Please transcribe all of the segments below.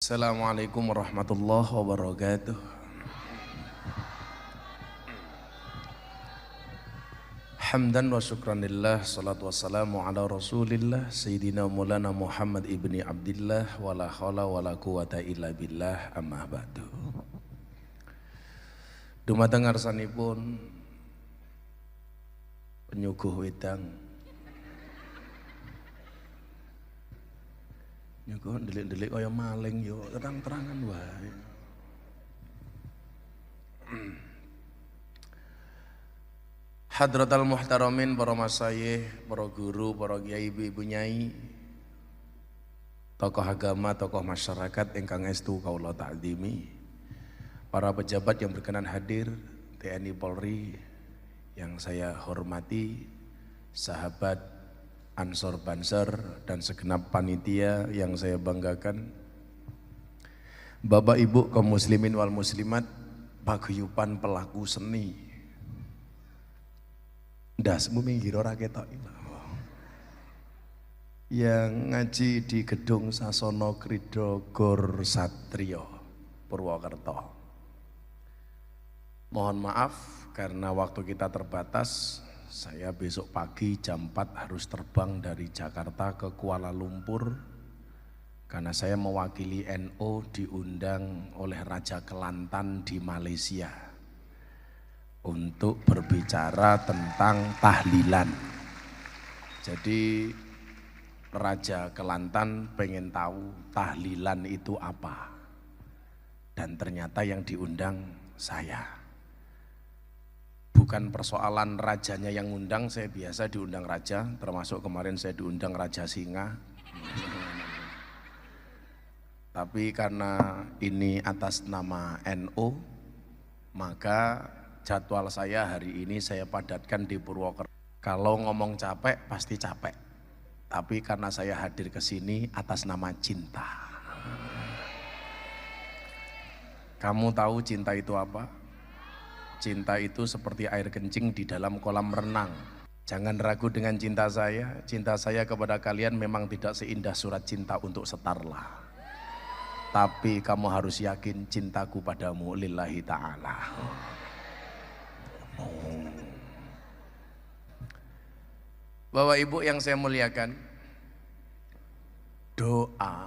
Assalamualaikum warahmatullahi wabarakatuh. Hamdan wa syukranillah, salatu wassalamu ala rasulillah Sayyidina Maulana Muhammad ibni Abdillah, wala hawla wala quwata illa billah, amma ba'du. Dumateng ngarsanipun penyuguh wedang nyuguh delik-delik kaya maling yo, terang-terangan wae. Hadratal muhtaramin, para masyayikh, para guru, para kiai, ibu nyai, tokoh agama, tokoh masyarakat ingkang estu kaula ta'zimi, para pejabat yang berkenan hadir, TNI Polri yang saya hormati, sahabat Ansor Banser dan segenap panitia yang saya banggakan, Bapak Ibu kaum muslimin wal muslimat, paguyuban pelaku seni. Ndasmu minggir ora ketok yang ngaji di Gedung Sasono Krida Gor Satrio Purwokerto. Mohon maaf karena waktu kita terbatas. Saya besok pagi jam 4 harus terbang dari Jakarta ke Kuala Lumpur karena saya mewakili NU diundang oleh Raja Kelantan di Malaysia untuk berbicara tentang tahlilan. Jadi Raja Kelantan pengen tahu tahlilan itu apa, dan ternyata yang diundang saya. Bukan persoalan rajanya yang ngundang, saya biasa diundang raja, termasuk kemarin saya diundang Raja Singa. Tapi karena ini atas nama NU, maka jadwal saya hari ini saya padatkan di Purwokerto. Kalau ngomong capek pasti capek, tapi karena saya hadir ke sini atas nama cinta. Kamu tahu cinta itu apa? Cinta itu seperti air kencing di dalam kolam renang. Jangan ragu dengan cinta saya kepada kalian memang tidak seindah surat cinta untuk Setarlah. Tapi kamu harus yakin cintaku padamu lillahi ta'ala. Bapak Ibu yang saya muliakan, doa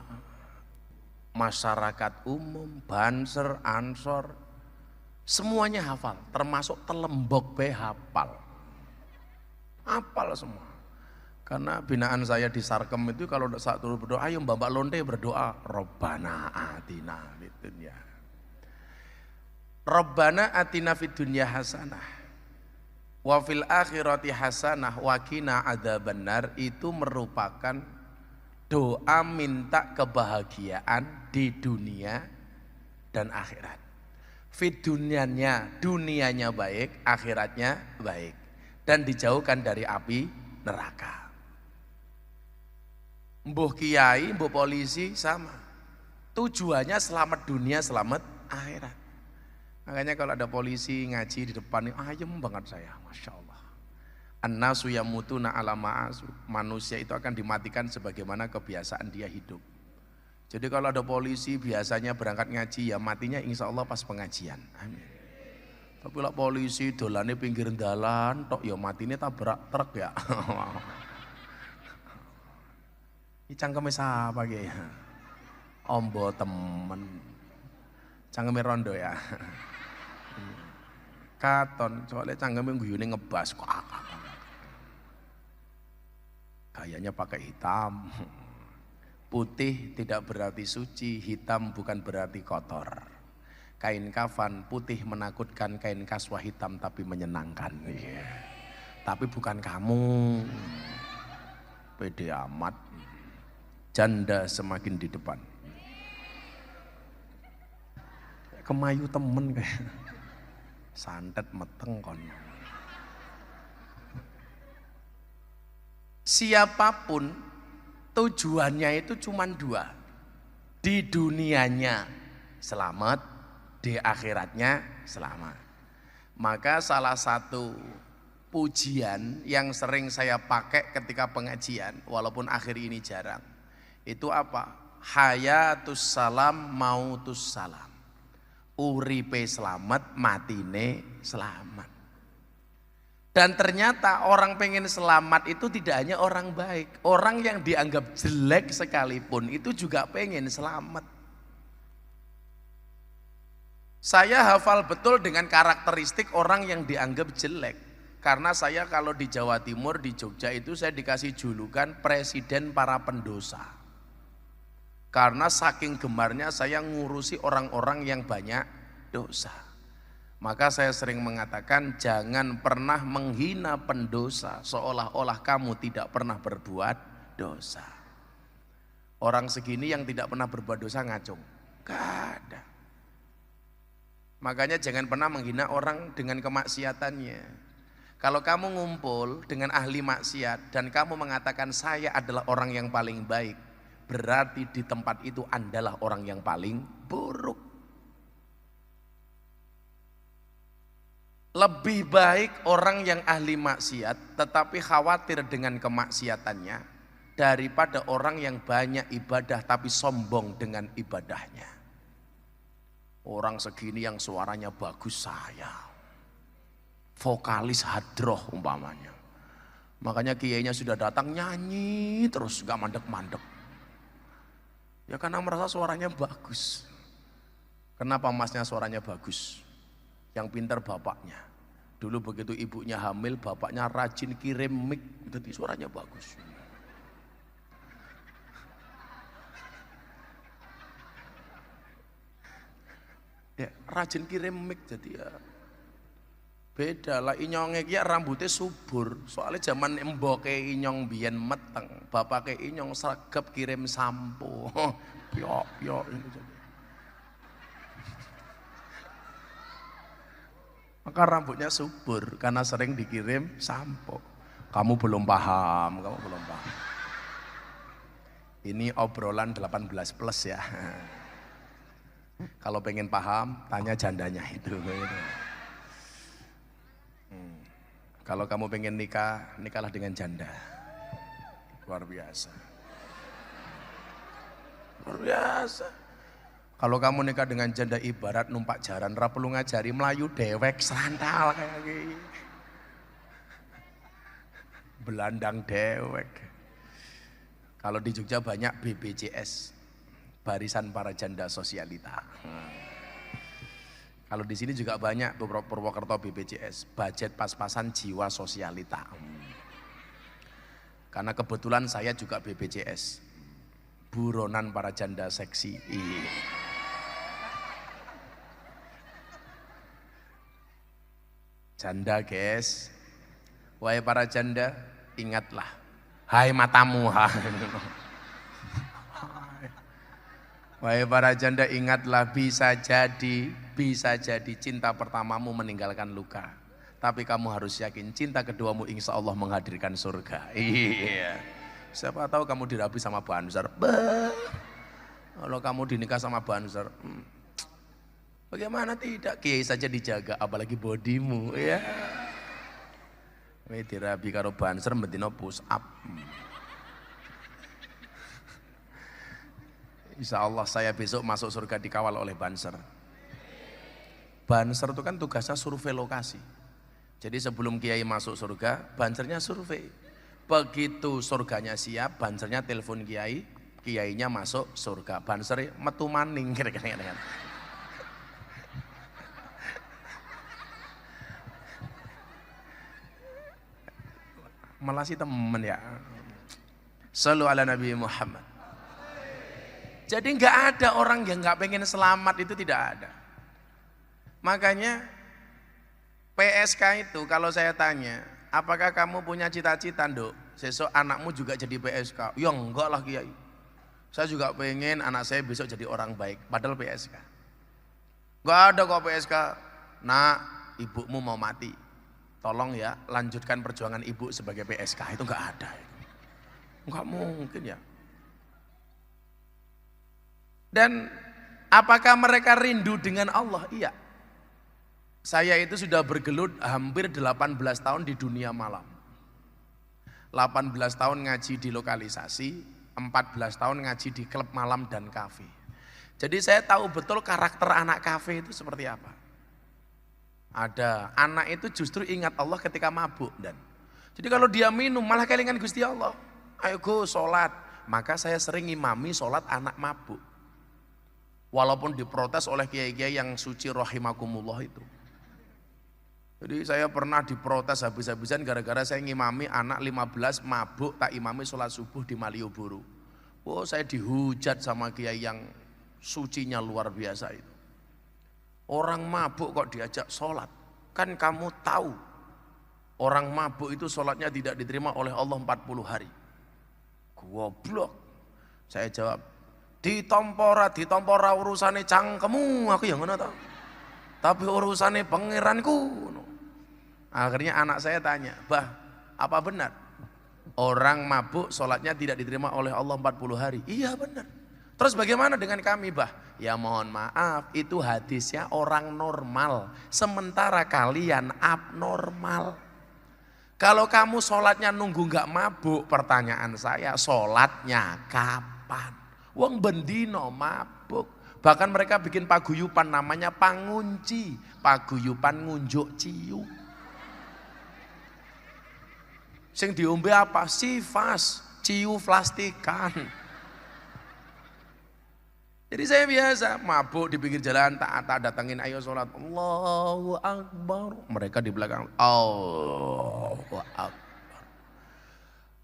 masyarakat umum, Banser, Ansor, semuanya hafal, termasuk Telembok be hafal semua. Karena binaan saya di Sarkem itu kalau saat dulu berdoa, ayo Mbak Lonte berdoa, Robbana atina fid dunya, Robbana atina fid dunya hasanah, wa fil akhirati hasanah, wa qina adzabannar. Itu merupakan doa minta kebahagiaan di dunia dan akhirat. Fit dunianya baik, akhiratnya baik, dan dijauhkan dari api neraka. Mbuh kiai, mbuh polisi sama, tujuannya selamat dunia, selamat akhirat. Makanya kalau ada polisi ngaji di depan ini, ayem banget saya, masya Allah. An-nasu yamutuna ala ma'asu, manusia itu akan dimatikan sebagaimana kebiasaan dia hidup. Jadi kalau ada polisi biasanya berangkat ngaji ya matinya insya Allah pas pengajian. Amin. Tapi kalau polisi dolane pinggir dalan tok ya matinya tabrak truk ya. Ini cangkeme sapa ki? Ombo temen. Cangkeme rondo ya. Katon, soalnya cangkeme guyune ngebas. Gayanya pakai hitam. Putih tidak berarti suci, hitam bukan berarti kotor. Kain kafan putih menakutkan, kain kaswah hitam tapi menyenangkan. Tapi bukan kamu. Pede amat. Janda semakin di depan. Kemayu temen kayak. Santet meteng kon. Siapapun tujuannya itu cuma dua, di dunianya selamat, di akhiratnya selamat. Maka salah satu pujian yang sering saya pakai ketika pengajian, walaupun akhir ini jarang, itu apa? Hayatus salam mautus salam. Uripe selamat, matine selamat. Dan ternyata orang pengen selamat itu tidak hanya orang baik. Orang yang dianggap jelek sekalipun itu juga pengen selamat. Saya hafal betul dengan karakteristik orang yang dianggap jelek. Karena saya kalau di Jawa Timur, di Jogja itu saya dikasih julukan presiden para pendosa. Karena saking gemarnya saya ngurusi orang-orang yang banyak dosa. Maka saya sering mengatakan jangan pernah menghina pendosa seolah-olah kamu tidak pernah berbuat dosa. Orang segini yang tidak pernah berbuat dosa ngacung, gak ada. Makanya jangan pernah menghina orang dengan kemaksiatannya. Kalau kamu ngumpul dengan ahli maksiat dan kamu mengatakan saya adalah orang yang paling baik, berarti di tempat itu Andalah orang yang paling buruk. Lebih baik orang yang ahli maksiat tetapi khawatir dengan kemaksiatannya daripada orang yang banyak ibadah tapi sombong dengan ibadahnya. Orang segini yang suaranya bagus saya, vokalis hadroh umpamanya. Makanya kiainya sudah datang nyanyi terus gak mandek-mandek. Ya karena merasa suaranya bagus. Kenapa masnya suaranya bagus? Yang pintar bapaknya. Dulu begitu ibunya hamil, bapaknya rajin kirim mic, jadi suaranya bagus. Ya, rajin kirim mic jadi ya beda lah. Inyongnya ya rambutnya subur. Soalnya zaman emboke inyong biyen meteng, bapaknya inyong sergap kirim sampo. Piok ini jadi. Maka rambutnya subur karena sering dikirim sampo. Kamu belum paham, kamu belum paham. Ini obrolan 18 plus ya. Kalau pengen paham, tanya jandanya itu. Kalau kamu pengen nikah, nikahlah dengan janda. Luar biasa. Luar biasa. Kalau kamu nikah dengan janda ibarat numpak jaran, ra perlu ngajari melayu dewek serantal kayak gini. Belandang dewek. Kalau di Jogja banyak BPJS, Barisan Para Janda Sosialita. Kalau di sini juga banyak Purwokerto BPJS, Budget Pas-Pasan Jiwa Sosialita. Karena kebetulan saya juga BPJS, Buronan Para Janda Seksi. Janda guys, wahai para janda, ingatlah, hai matamu, wahai para janda ingatlah bisa jadi cinta pertamamu meninggalkan luka, tapi kamu harus yakin cinta keduamu insya Allah menghadirkan surga. Iya, siapa tahu kamu dirabi sama Banser, kalau kamu dinikah sama Banser, bagaimana tidak, kiai saja dijaga, apalagi bodimu ya. Wih dirabi karo Banser bendino push up. Insya Allah saya besok masuk surga dikawal oleh Banser. Banser itu kan tugasnya survei lokasi. Jadi sebelum kiai masuk surga, Bansernya survei. Begitu surganya siap, Bansernya telepon kiai, kiainya masuk surga. Banser metu maning kira-kira. Malah sih temen ya. Shallu ala Nabi Muhammad. Jadi nggak ada orang yang nggak pengen selamat, itu tidak ada. Makanya PSK itu kalau saya tanya, apakah kamu punya cita-cita Nduk, besok anakmu juga jadi PSK? Ya enggak lah Kiai. Saya juga pengen anak saya besok jadi orang baik, padahal PSK. Nggak ada kok PSK. Nak, ibumu mau mati. Tolong ya lanjutkan perjuangan ibu sebagai PSK, itu nggak ada. Nggak mungkin ya. Dan apakah mereka rindu dengan Allah? Iya. Saya itu sudah bergelut hampir 18 tahun di dunia malam. 18 tahun ngaji di lokalisasi, 14 tahun ngaji di klub malam dan kafe. Jadi saya tahu betul karakter anak kafe itu seperti apa. Ada anak itu justru ingat Allah ketika mabuk dan. Jadi kalau dia minum malah kelingan Gusti Allah. Ayo go sholat. Maka saya sering imami sholat anak mabuk. Walaupun diprotes oleh kiai-kiai yang suci rahimakumullah itu. Jadi saya pernah diprotes habis-habisan gara-gara saya ngimami anak 15 mabuk tak imami sholat subuh di Malioboro. Oh saya dihujat sama kiai yang sucinya luar biasa itu. Orang mabuk kok diajak sholat? Kan kamu tahu orang mabuk itu sholatnya tidak diterima oleh Allah 40 hari. Goblok. Saya jawab, ditompora urusane cangkemu, aku yang ngono tau. Tapi urusane pangeranku. Akhirnya anak saya tanya, bah, apa benar orang mabuk sholatnya tidak diterima oleh Allah 40 hari? Iya benar. Terus bagaimana dengan kami, bah? Ya mohon maaf, itu hadisnya orang normal, sementara kalian abnormal. Kalau kamu sholatnya nunggu nggak mabuk, pertanyaan saya, sholatnya kapan? Wong bendino mabuk. Bahkan mereka bikin paguyupan namanya pangunci, paguyupan ngunjuk ciu. Sing diombe apa? Sifas, ciu plastikan. Jadi saya biasa mabuk di pinggir jalan, tak datangin ayo sholat, Allahu Akbar. Mereka di belakang, Allahu Akbar.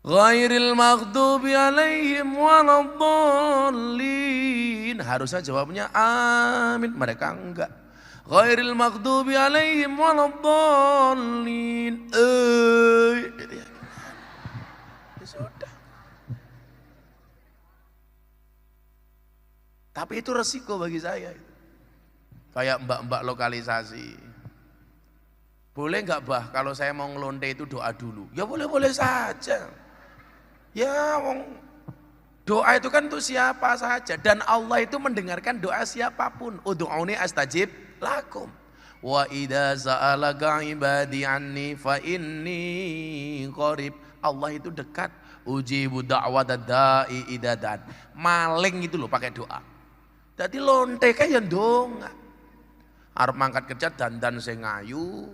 Ghairil maghdubi alaihim waladdallin. Harusnya jawabnya amin, mereka enggak. Ghairil maghdubi alaihim waladdallin. Sudah. Tapi itu resiko bagi saya. Kayak mbak-mbak lokalisasi. Boleh nggak bah kalau saya mau ngelonte itu doa dulu? Ya boleh-boleh saja. Ya doa itu kan untuk siapa saja. Dan Allah itu mendengarkan doa siapapun. Ud'uni astajib lakum. Wa idza sa'alaka ibadi anni fa inni qarib. Allah itu dekat, ujibu da'watad da'i idza da'an. Maling itu loh pakai doa. Jadi lonte kan ya ndonga. Arep mangkat kerja dandan sing ayu,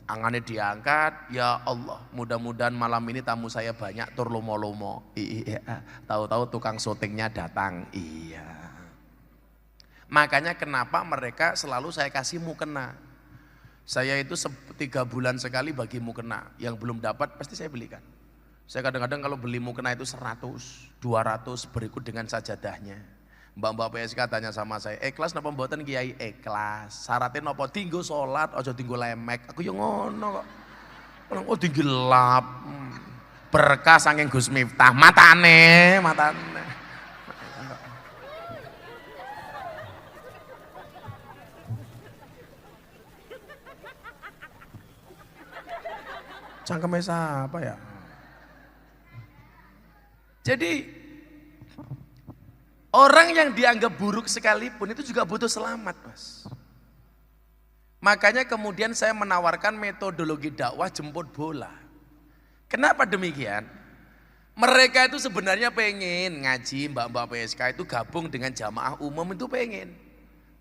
tangannya diangkat, ya Allah, mudah-mudahan malam ini tamu saya banyak tur lomo-lomo. Iya, tahu-tahu tukang syutingnya datang. Iya. Makanya kenapa mereka selalu saya kasih mukena. Saya itu 3 bulan sekali bagi mukena, yang belum dapat pasti saya belikan. Saya kadang-kadang kalau beli mukena itu 100, 200 berikut dengan sajadahnya. Mbak-mbak PSK tanya sama saya, ikhlas napa mboten Kiai? Ikhlas. Syaratnya napa? Tinggo salat, aja tinggo lemek. Aku yo ngono kok. Oh tinggi lap. Berkah saking Gus Miftah, matane. Cangkeme apa ya? Jadi orang yang dianggap buruk sekalipun itu juga butuh selamat, Mas. Makanya kemudian saya menawarkan metodologi dakwah jemput bola. Kenapa demikian? Mereka itu sebenarnya pengen ngaji, mbak-mbak PSK itu gabung dengan jamaah umum itu pengen.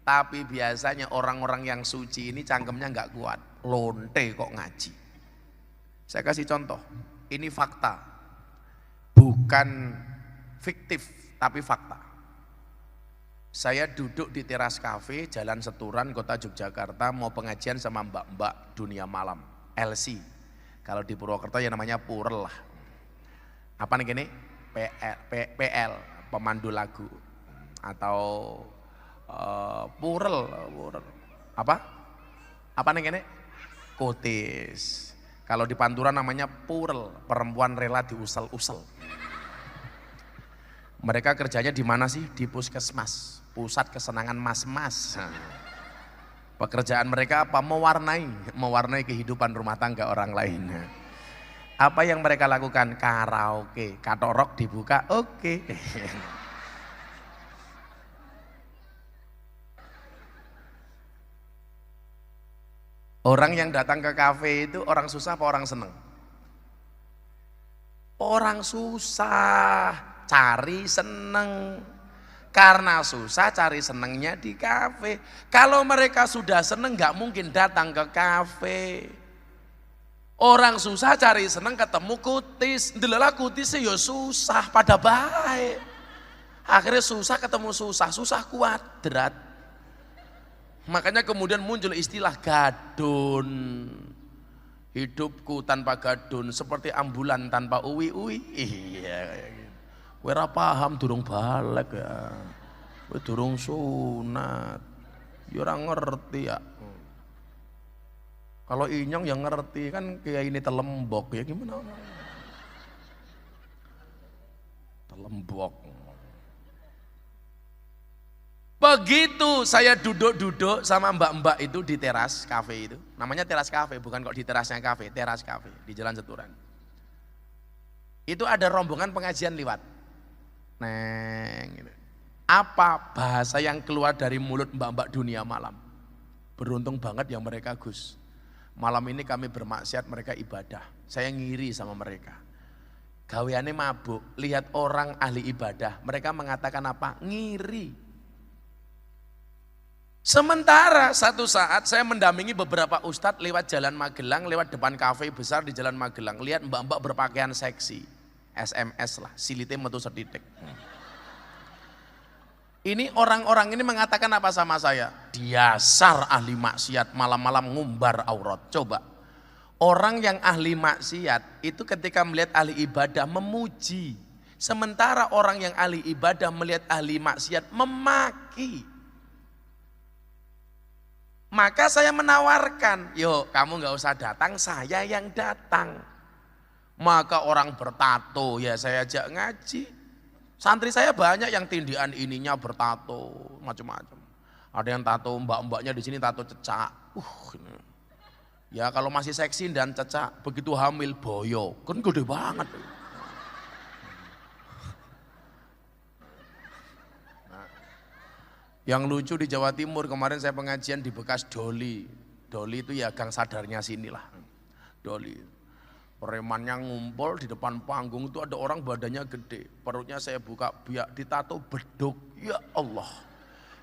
Tapi biasanya orang-orang yang suci ini cangkemnya nggak kuat, lonte kok ngaji. Saya kasih contoh, ini fakta, bukan fiktif tapi fakta. Saya duduk di teras kafe Jalan Seturan Kota Yogyakarta mau pengajian sama mbak-mbak dunia malam, LC. Kalau di Purwokerto ya namanya Purel lah. Apa nih gini? PL, pemandu lagu. Atau Purel. Apa? Apa nih gini? Kotis. Kalau di Pantura namanya Purel, perempuan rela diusel-usel. Mereka kerjanya di mana sih? Di puskesmas, pusat kesenangan mas-mas. Pekerjaan mereka apa? Mewarnai kehidupan rumah tangga orang lain. Apa yang mereka lakukan? Karaoke, katorok dibuka, oke. Orang yang datang ke kafe itu orang susah apa orang seneng? Orang susah. Cari seneng. Karena susah cari senengnya di kafe. Kalau mereka sudah seneng nggak mungkin datang ke kafe. Orang susah cari seneng ketemu kutis. Ndelala kutis ya susah pada baik. Akhirnya susah ketemu susah, susah kuadrat. Makanya kemudian muncul istilah gadun. Hidupku tanpa gadun seperti ambulan tanpa uwi-uwi. Iya kayak gitu. Kowe ora paham durung balik ya. Kowe durung sunat. Ya ora ngerti ya. Kalau inyong yang ngerti kan kayak ini telembok ya gimana? Telembok. Begitu saya duduk-duduk sama mbak-mbak itu di teras kafe itu. Namanya teras kafe, bukan kok di terasnya kafe, teras kafe di Jalan Seturan. Itu ada rombongan pengajian lewat. Neng, gitu. Apa bahasa yang keluar dari mulut mbak-mbak dunia malam? Beruntung banget yang mereka Gus. Malam ini kami bermaksiat, mereka ibadah. Saya ngiri sama mereka. Gaweane mabuk, lihat orang ahli ibadah. Mereka mengatakan apa? Ngiri. Sementara satu saat saya mendampingi beberapa ustadz lewat Jalan Magelang, lewat depan kafe besar di Jalan Magelang. Lihat mbak-mbak berpakaian seksi. SMS lah, silite metu setitik. Ini orang-orang ini mengatakan apa sama saya? Dasar ahli maksiat malam-malam ngumbar aurat. Coba, orang yang ahli maksiat itu ketika melihat ahli ibadah memuji. Sementara orang yang ahli ibadah melihat ahli maksiat memaki. Maka saya menawarkan, yuk kamu gak usah datang, saya yang datang. Maka orang bertato, ya saya ajak ngaji. Santri saya banyak yang tindian ininya bertato, macam-macam. Ada yang tato mbak-mbaknya di sini tato cecak. Ini. Ya kalau masih seksi dan cecak, begitu hamil boyo, kan gede banget. Yang lucu di Jawa Timur kemarin saya pengajian di bekas Doli. Doli itu ya gang sadarnya sinilah. Doli. Premannya ngumpul di depan panggung itu ada orang badannya gede. Perutnya saya buka biak ditato beduk. Ya Allah.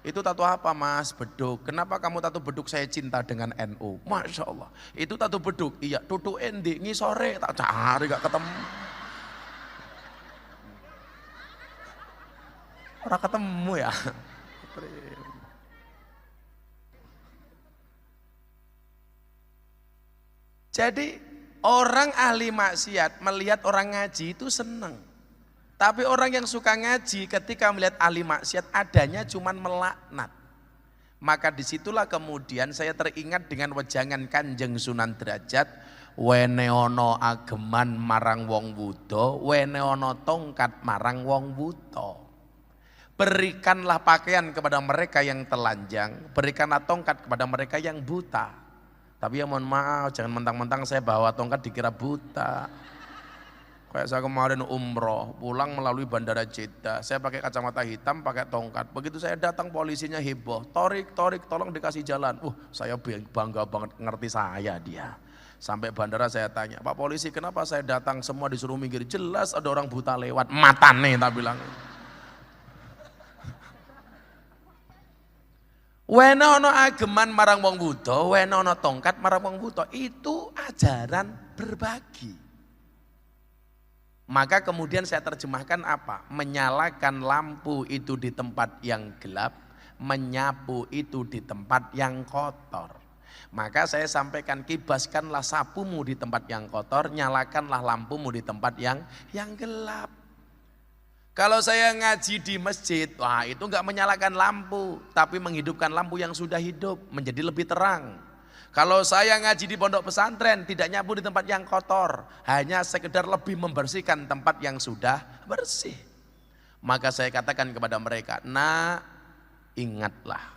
Itu tato apa mas? Beduk. Kenapa kamu tato beduk? Saya cinta dengan NU. Masya Allah. Itu tato beduk. Iya. Tutu endi ngisore tak cari gak ketemu. Orang ketemu ya. Jadi orang ahli maksiat melihat orang ngaji itu senang. Tapi orang yang suka ngaji ketika melihat ahli maksiat adanya cuman melaknat. Maka disitulah kemudian saya teringat dengan wejangan Kanjeng Sunan Derajat. Wene ono ageman marang wong wuda, wene ono tongkat marang wong wuta. Berikanlah pakaian kepada mereka yang telanjang, berikanlah tongkat kepada mereka yang buta. Tapi ya mohon maaf, jangan mentang-mentang saya bawa tongkat dikira buta. Kayak saya kemarin umroh, pulang melalui bandara Jeddah, saya pakai kacamata hitam, pakai tongkat. Begitu saya datang polisinya heboh, torik, tolong dikasih jalan. Saya bangga banget ngerti saya dia. Sampai bandara saya tanya, Pak polisi kenapa saya datang semua disuruh minggir? Jelas ada orang buta lewat, matane tak bilang. Wenono ageman marang wong buta, wenono tongkat marang wong buta. Itu ajaran berbagi. Maka kemudian saya terjemahkan apa? Menyalakan lampu itu di tempat yang gelap, menyapu itu di tempat yang kotor. Maka saya sampaikan, kibaskanlah sapumu di tempat yang kotor, nyalakanlah lampumu di tempat yang gelap. Kalau saya ngaji di masjid, wah itu enggak menyalakan lampu, tapi menghidupkan lampu yang sudah hidup, menjadi lebih terang. Kalau saya ngaji di pondok pesantren, tidak nyapu di tempat yang kotor, hanya sekedar lebih membersihkan tempat yang sudah bersih. Maka saya katakan kepada mereka, nah ingatlah,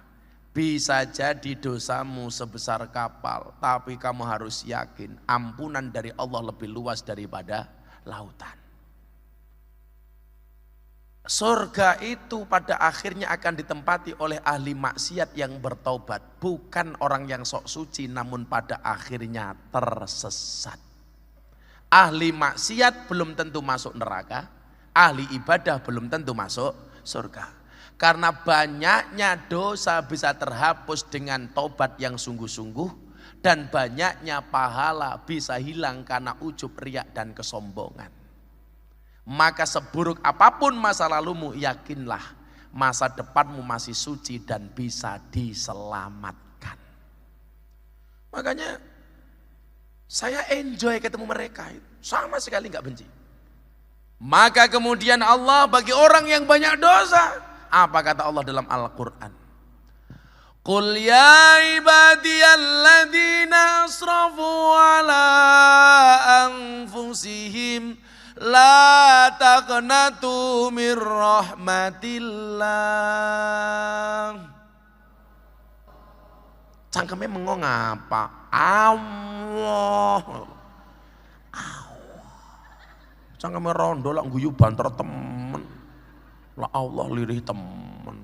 bisa jadi dosamu sebesar kapal, tapi kamu harus yakin ampunan dari Allah lebih luas daripada lautan. Surga itu pada akhirnya akan ditempati oleh ahli maksiat yang bertaubat, bukan orang yang sok suci namun pada akhirnya tersesat. Ahli maksiat belum tentu masuk neraka, ahli ibadah belum tentu masuk surga. Karena banyaknya dosa bisa terhapus dengan tobat yang sungguh-sungguh, dan banyaknya pahala bisa hilang karena ujub, riak dan kesombongan. Maka seburuk apapun masa lalumu, yakinlah masa depanmu masih suci dan bisa diselamatkan. Makanya saya enjoy ketemu mereka, sama sekali nggak benci. Maka kemudian Allah bagi orang yang banyak dosa, apa kata Allah dalam Al-Quran? Qul ya ibadiyalladzina asrafu ala anfusihim la taqnatu min rahmatillah. Cangkemnya mengong apa? Allah. Cangkemnya rondo lah guyu banter temen. Lah Allah lirih temen.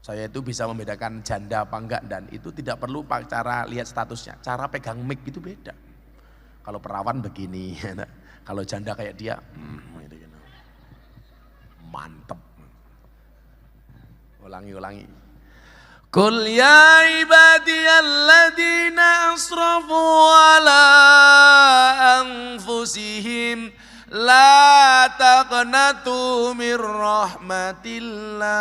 Saya itu bisa membedakan janda apa enggak, dan itu tidak perlu cara lihat statusnya. Cara pegang mic itu beda. Kalau perawan begini, kalau janda kayak dia, mantep. Ulangi. Qul ya ibadiyalladzina asrafu ala anfusihim la taqnatu min rahmatillah.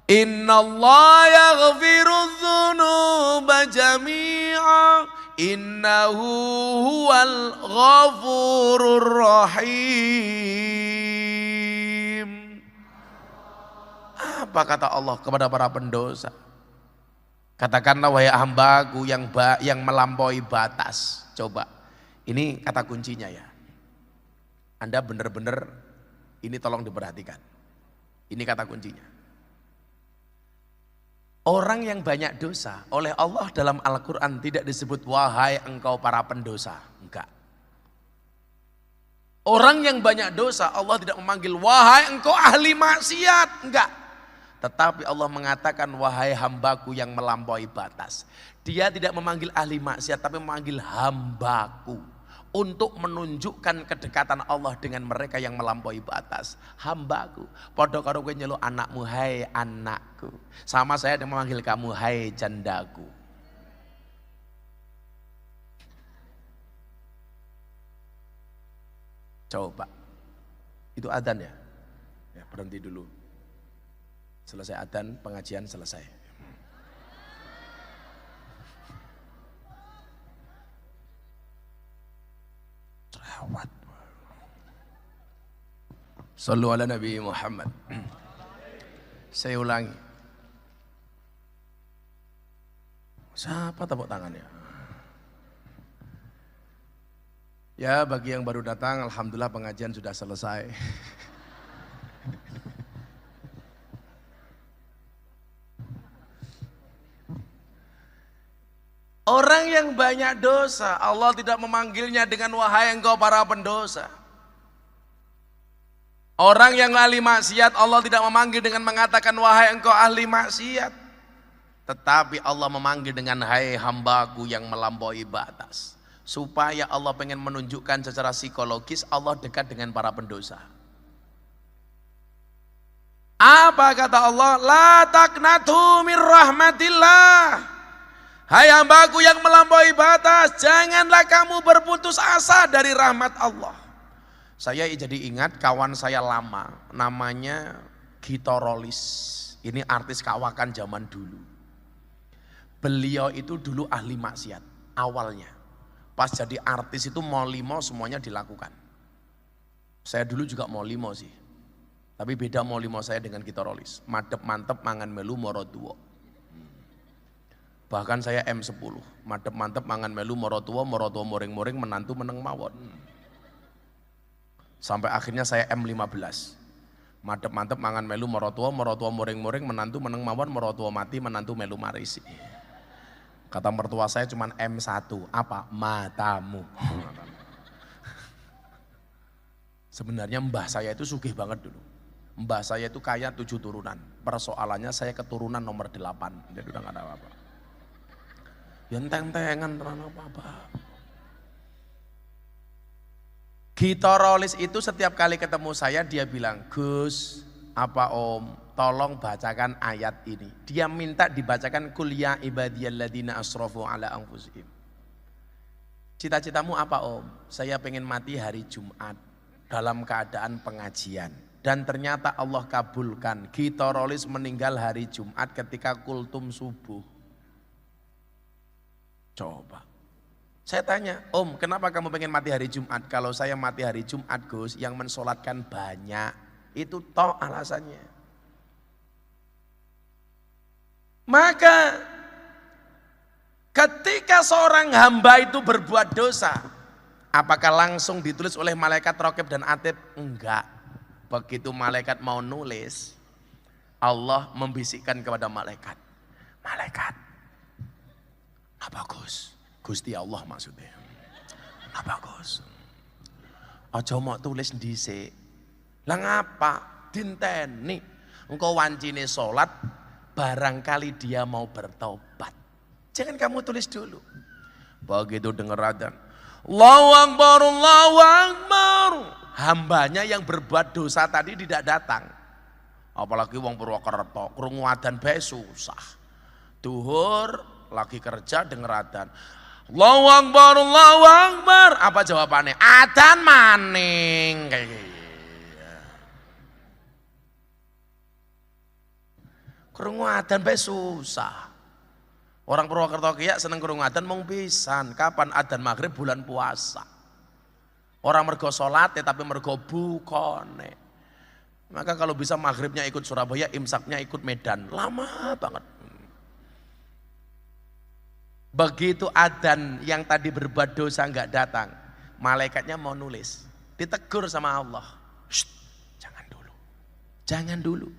Innallaha yaghfiru dzunuba jami'a innahu huwal ghafurur rahim. Apa kata Allah kepada para pendosa? Katakanlah wahai hambaku yang melampaui batas. Coba, ini kata kuncinya ya. Anda benar-benar ini tolong diperhatikan. Ini kata kuncinya. Orang yang banyak dosa oleh Allah dalam Al-Quran tidak disebut wahai engkau para pendosa. Enggak. Orang yang banyak dosa Allah tidak memanggil wahai engkau ahli maksiat. Enggak. Tetapi Allah mengatakan wahai hambaku yang melampaui batas. Dia tidak memanggil ahli maksiat tapi memanggil hambaku. Untuk menunjukkan kedekatan Allah dengan mereka yang melampaui batas. Hambaku. Padha karo kowe nyeluk anakmu, hai anakku. Sama saya yang memanggil kamu, hai jandaku. Coba. Itu adzan ya? Ya, berhenti dulu. Selesai adzan, pengajian selesai. Cerewet. Sallu ala Nabi Muhammad. Saya ulangi. Siapa tepuk tangannya? Ya, bagi yang baru datang, alhamdulillah pengajian sudah selesai. Orang yang banyak dosa, Allah tidak memanggilnya dengan wahai engkau para pendosa. Orang yang ahli maksiat, Allah tidak memanggil dengan mengatakan wahai engkau ahli maksiat. Tetapi Allah memanggil dengan hai hambaku yang melampaui batas. Supaya Allah pengen menunjukkan secara psikologis Allah dekat dengan para pendosa. Apa kata Allah? La taqnatu min rahmatillah. Hai hambaku yang melampaui batas, janganlah kamu berputus asa dari rahmat Allah. Saya jadi ingat kawan saya lama, namanya Gito Rolis. Ini artis kawakan zaman dulu. Beliau itu dulu ahli maksiat, awalnya. Pas jadi artis itu mau limo semuanya dilakukan. Saya dulu juga mau limo sih. Tapi beda mau limo saya dengan Gito Rolis. Madep mantep mangan melu moro tuwa. Bahkan saya M10, mantep mangan melu moro tuwa moring-moring menantu meneng mawon. Sampai akhirnya saya M15. Mantep mangan melu moro tuwa moring-moring menantu meneng mawon, moro tuwa mati menantu melu marisi. Kata mertua saya cuman M1, apa? Matamu. Sebenarnya mbah saya itu sugih banget dulu. Mbah saya itu kaya 7 turunan. Persoalannya saya keturunan nomor 8, jadi udah gak ada apa-apa. Ya enteng-entengan terang apa-apa. Gitorolis itu setiap kali ketemu saya dia bilang, Gus, apa Om, tolong bacakan ayat ini. Dia minta dibacakan kul ya ibadiyalladzina asrafu ala anfusihim. Cita-citamu apa Om? Saya pengen mati hari Jumat dalam keadaan pengajian. Dan ternyata Allah kabulkan. Gitorolis meninggal hari Jumat ketika kultum subuh. Coba. Saya tanya, Om, kenapa kamu pengen mati hari Jumat? Kalau saya mati hari Jumat, Gus, yang mensolatkan banyak. Itu toh alasannya. Maka ketika seorang hamba itu berbuat dosa, apakah langsung ditulis oleh malaikat Raqib dan Atid? Enggak. Begitu malaikat mau nulis, Allah membisikkan kepada malaikat. Malaikat, apa Gus? Gusti Allah maksudnya. Apa Gus? Aja mau tulis dhisik. Lah ngapa? Dinteni. Engkau wancine salat, barangkali dia mau bertobat. Jangan kamu tulis dulu. Begitu dengar adzan, Allahu Akbar, Allahu Akbar. Hambanya yang berbuat dosa tadi tidak datang. Apalagi wong Purwokerto, krungu adzan bae susah. Duhur lagi kerja denger adzan. Allahu Akbar, Allahu Akbar. Apa jawabannya? Adzan maning kayak gitu. Krungu adzan bae susah. Orang Purwokerto kiyak seneng krungu adzan mung pisan. Kapan adzan maghrib bulan puasa. Orang mergo salate tapi mergo bukone. Maka kalau bisa maghribnya ikut Surabaya, imsaknya ikut Medan. Lama banget. Begitu adzan yang tadi berbuat dosa enggak datang, malaikatnya mau nulis, ditegur sama Allah. Jangan dulu, jangan dulu.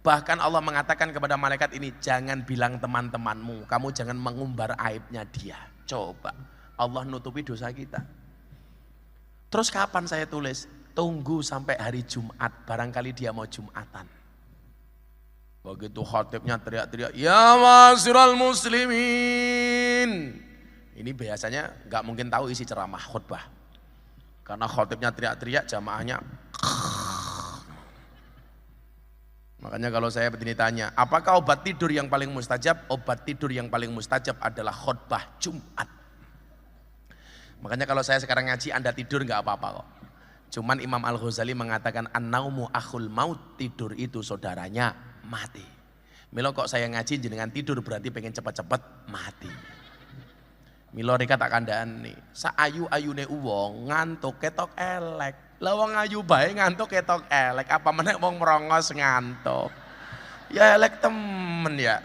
Bahkan Allah mengatakan kepada malaikat ini, jangan bilang teman-temanmu, kamu jangan mengumbar aibnya dia. Coba, Allah nutupi dosa kita. Terus kapan saya tulis? Tunggu sampai hari Jumat, barangkali dia mau Jumatan. Begitu khatibnya teriak-teriak, ya ma'asyiral muslimin. Ini biasanya nggak mungkin tahu isi ceramah khutbah. Karena khatibnya teriak-teriak, jamaahnya. Makanya kalau saya begini tanya, apakah obat tidur yang paling mustajab? Obat tidur yang paling mustajab adalah khutbah Jumat. Makanya kalau saya sekarang ngaji, Anda tidur nggak apa-apa kok. Cuman Imam Al-Ghazali mengatakan an-naumu akhul maut, tidur itu saudaranya mati. Milo kok saya ngaji jenengan tidur berarti pengen cepat-cepat mati. Milo reka tak kandaan nih, saayu-ayune uwong ngantuk ketok elek. Lah wong ayu bae ngantuk ketok elek, apa meneh wong merongos ngantuk. Ya elek temen ya.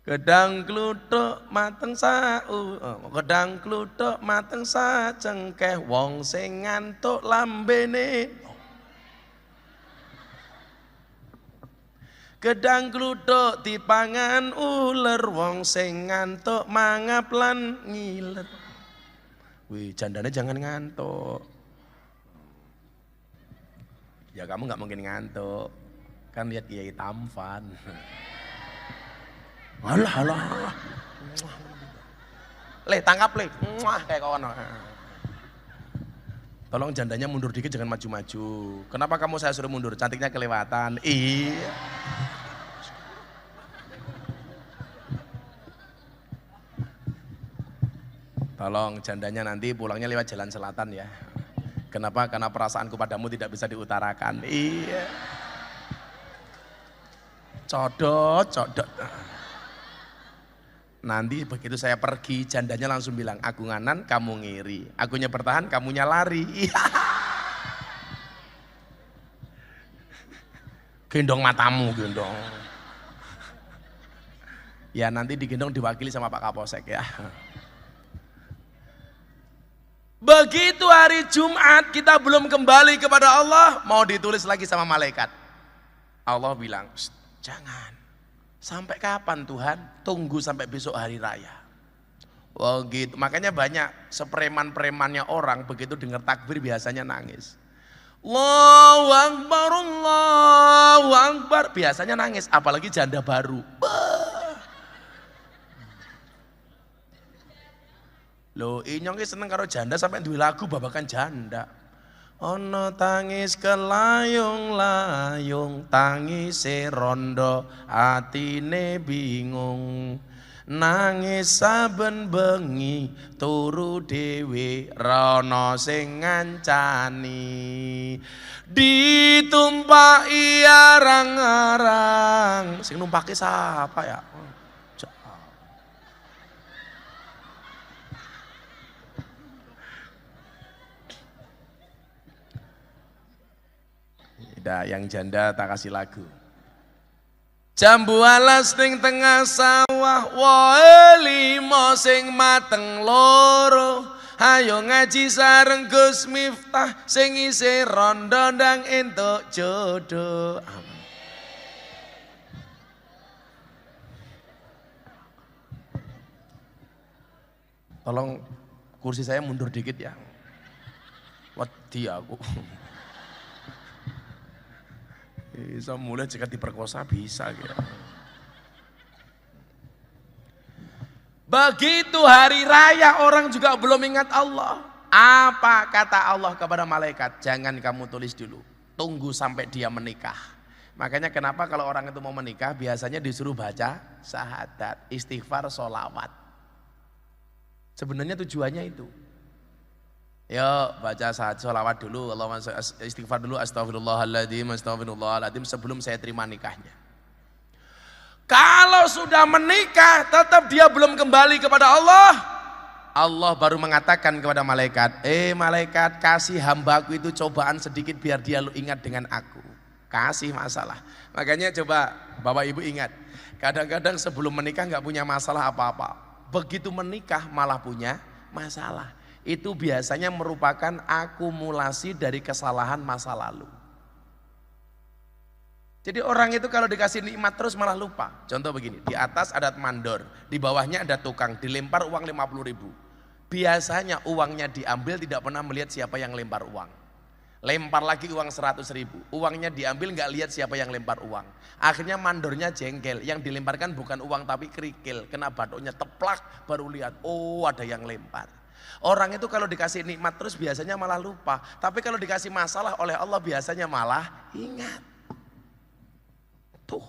Gedang kluthuk mateng gedang kluthuk mateng cengkeh, wong sing ngantuk lambene. Gedang kluthuk dipangan uler, wong sing ngantuk mangap lan ngiler. Wih, jandane jangan ngantuk. Ya kamu nggak mungkin ngantuk, kan lihat Kiai Tampan. Alah. Le, tangkap le. Kayak kawan. Tolong jandanya mundur dikit, jangan maju-maju. Kenapa kamu saya suruh mundur? Cantiknya kelewatan. Iya. Tolong jandanya nanti pulangnya lewat jalan selatan ya. Kenapa? Karena perasaanku padamu tidak bisa diutarakan. Iya. Codot. Nanti begitu saya pergi, jandanya langsung bilang, aku nganan, kamu ngiri. Akunya bertahan, kamunya lari. Gendong matamu, gendong. Ya nanti digendong diwakili sama Pak Kapolsek ya. Begitu hari Jumat kita belum kembali kepada Allah, mau ditulis lagi sama malaikat. Allah bilang, jangan. Sampai kapan Tuhan? Tunggu sampai besok hari raya. Oh gitu. Makanya banyak sepreman-premannya orang begitu dengar takbir biasanya nangis. Allahu Akbar, Allahu Akbar. Biasanya nangis, apalagi janda baru. Loh, Inyong seneng karo janda sampai duwe lagu babakan janda. Ono tangis kelayung-layung, tangise rondo, atine bingung. Nangis saben bengi, turu dhewe, rono sing ngancani. Ditumpaki arang-arang. Sing numpaki siapa ya? Udah, yang janda tak kasih lagu. Jambu alas ning tengah sawah, wae limo sing mateng loro. Ayo ngaji sareng Gus Miftah, sing isih rondo ndang entuk jodoh. Amin. Tolong kursi saya mundur dikit ya. Wedi aku. Bisa mulai jika diperkosa bisa gitu. Begitu hari raya orang juga belum ingat Allah. Apa kata Allah kepada malaikat? Jangan kamu tulis dulu, tunggu sampai dia menikah. Makanya kenapa kalau orang itu mau menikah biasanya disuruh baca syahadat, istighfar, sholawat. Sebenarnya tujuannya itu. Yuk baca sholawat dulu, Allahumma istighfar dulu, astagfirullahaladzim sebelum saya terima nikahnya. Kalau sudah menikah tetap dia belum kembali kepada Allah, Allah baru mengatakan kepada malaikat, malaikat kasih hambaku itu cobaan sedikit biar dia ingat dengan aku. Kasih masalah. Makanya coba Bapak Ibu ingat, kadang-kadang sebelum menikah nggak punya masalah apa-apa, begitu menikah malah punya masalah. Itu biasanya merupakan akumulasi dari kesalahan masa lalu. Jadi orang itu kalau dikasih nikmat terus malah lupa. Contoh begini, di atas ada mandor, di bawahnya ada tukang, dilempar uang 50.000. Biasanya uangnya diambil tidak pernah melihat siapa yang lempar uang. Lempar lagi uang 100.000, uangnya diambil nggak lihat siapa yang lempar uang. Akhirnya mandornya jengkel, yang dilemparkan bukan uang tapi kerikil, kena batuknya teplak baru lihat, oh ada yang lempar. Orang itu kalau dikasih nikmat terus biasanya malah lupa. Tapi kalau dikasih masalah oleh Allah biasanya malah ingat. Tuh.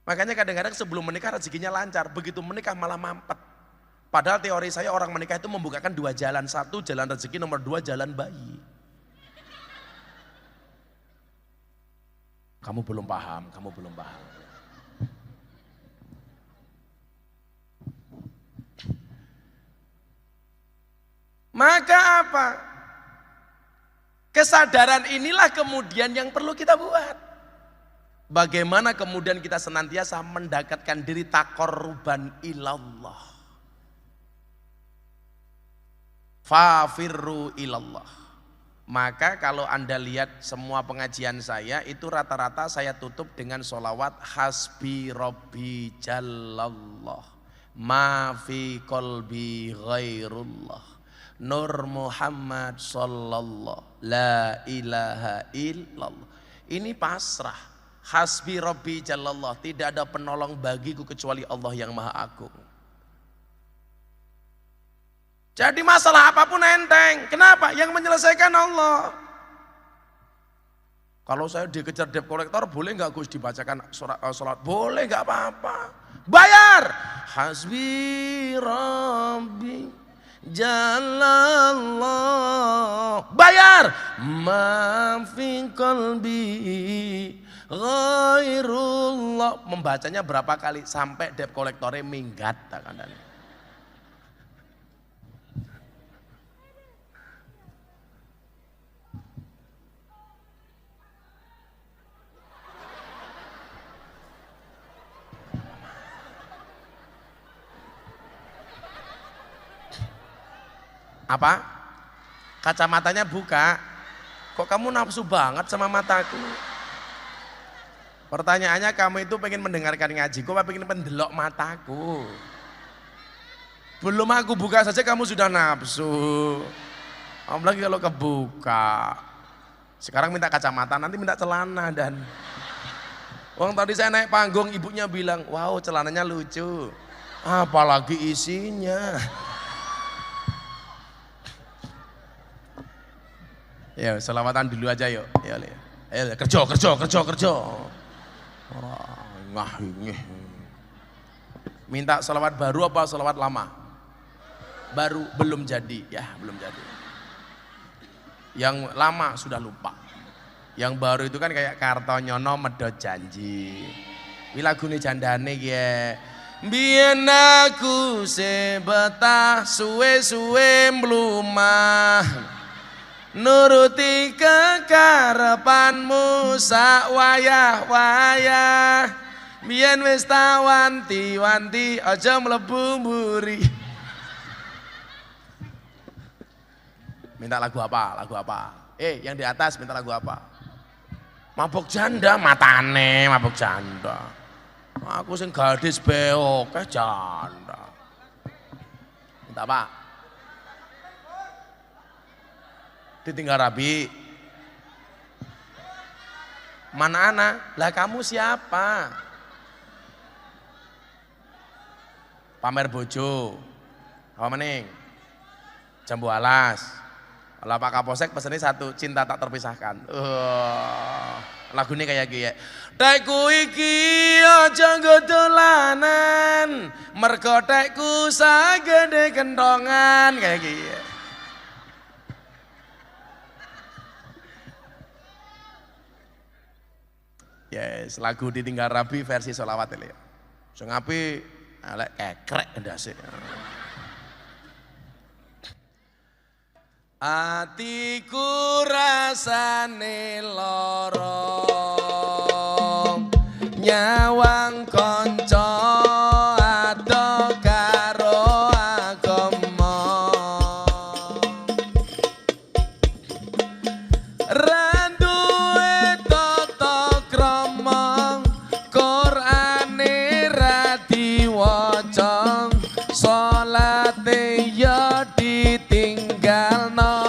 Makanya kadang-kadang sebelum menikah rezekinya lancar. Begitu menikah malah mampet. Padahal teori saya orang menikah itu membukakan dua jalan. Satu jalan rezeki, nomor dua jalan bayi. Kamu belum paham, kamu belum paham. Maka apa? Kesadaran inilah kemudian yang perlu kita buat. Bagaimana kemudian kita senantiasa mendekatkan diri taqarruban ilallah. Fafirru ilallah. Maka kalau Anda lihat semua pengajian saya itu rata-rata saya tutup dengan sholawat hasbi rabbi jallallah ma fi qalbi ghairullah Nur Muhammad sallallahu la ilaha illallah. Ini pasrah. Hasbi Rabbi Jallallah. Tidak ada penolong bagiku kecuali Allah yang Maha Agung. Jadi masalah apapun enteng. Kenapa? Yang menyelesaikan Allah. Kalau saya dikejar debt collector boleh nggak Gus dibacakan sholat? Boleh, nggak apa-apa. Bayar. Hasbi Rabbi Jallallah, bayar. Ma fi qalbi ghairullah. Membacanya berapa kali sampai debt collectornya minggat tak kandani. Apa? Kacamatanya buka. Kok kamu nafsu banget sama mataku? Pertanyaannya kamu itu pengen mendengarkan ngaji, kok pengen pendelok mataku? Belum aku buka saja kamu sudah nafsu. Apalagi kalau kebuka. Sekarang minta kacamata, nanti minta celana dan tadi saya naik panggung ibunya bilang, wow celananya lucu. Apalagi isinya. Ya, selawatan dulu aja yuk. Ya, ayo kerja. Ngah ini. Minta selawat baru apa selawat lama? Baru, belum jadi, ya belum jadi. Yang lama sudah lupa. Yang baru itu kan kayak Kartonyono medhot janji. Wi lagune jandane ya. Biyen aku sebetah suwe-suwe mlumah. Nuruti kekarepanmu sak wayah-wayah. Biyen wis tak wanti-wanti aja mlebu mburi. Minta lagu apa? Yang di atas minta lagu apa? Mabok janda matane, mabok janda. Aku sing gadis beok janda. Minta apa? Ditinggal rabi. Mana ana? Lah kamu siapa? Pamer bojo. Apa maning? Jambu alas. Kalau Pak Kapolsek pesennya satu, cinta tak terpisahkan. Lagu ini kayak gini. Tekku iki aja nggo dolanan, mergo tekku sagede kentongan kayak gini. Yes, lagu Ditinggal Rabi versi sholawat ini. Sing apik elek kekrek ndase. Atiku rasane lara nyawang kanca ado karo agama ra duwe tata krama Qur'ane ra diwaca salate ya ditinggalno.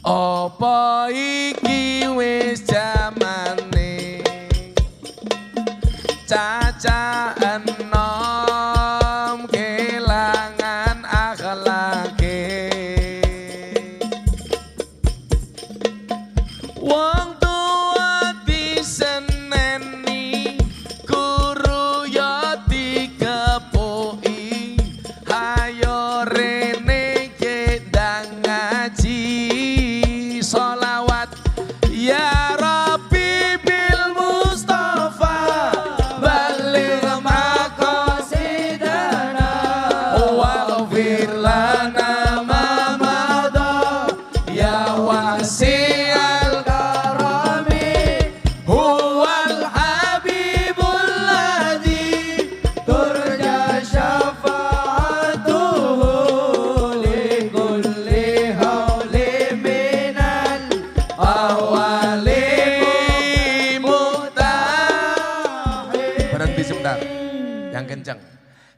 Apa iki wis jamane caca enom kelangan akhlake wong tua diseneni guru ya dikepuki hayo rene kendang ngaji sholawat ya Rabbi bil Mustafa baligh maqasidana waghfir lana ma madha ya wasi'al karami huwal habibul ladzi turja syafa'atuhu li kulli hauli minal awali mutahi. Berhenti sebentar, yang kencang.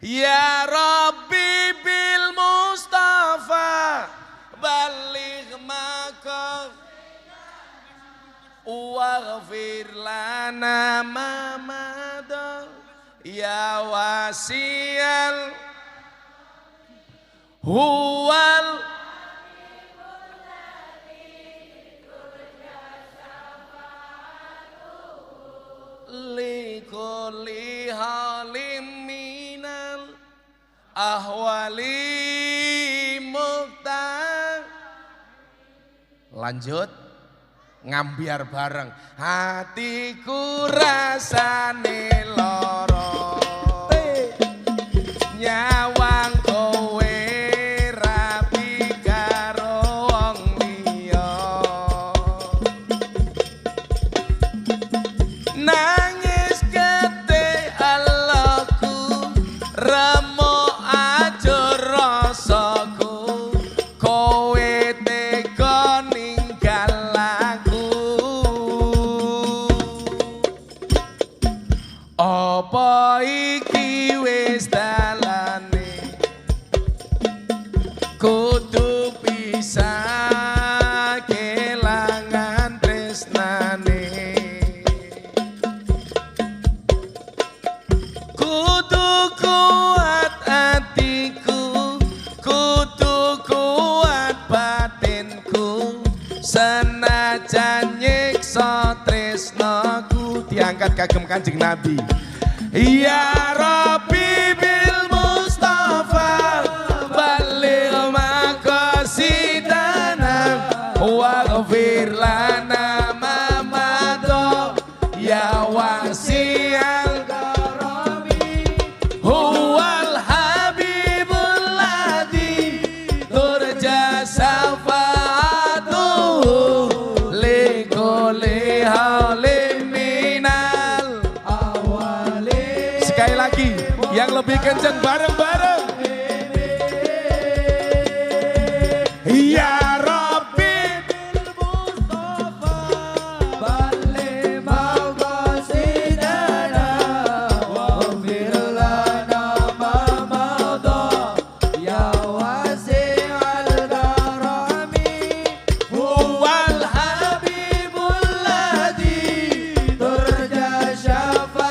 Ya Rabbi bil Mustafa baligh maqam waghfir lana ma madha ya wasi'al huwal likulli halim minal ahwali muqtah. Lanjut ngambiar bareng. Hatiku rasane lara nyawang kowe rapi karo wong liya nangis gede alaku remuk ajur rasaku kowe tega ninggal aku. Apa iki wis dalane kudu pisah kelangan tresnane kudu kuat atiku kudu mangkat kagem Kanjeng Nabi. Ya Rabbi bil Mustafa baligh maqasidana waghfir lana ma madha ya wasi'al karami huwal habibul ladzi turja syafa'atuhu li kulli halim minal awali. Sekali lagi yang lebih kenceng bareng-bareng. Ya Rabbi bil Mustafa baligh maqasidana waghfir lana ma madha ya wasi'al karami huwal habibul ladzi turja syafa'atuhu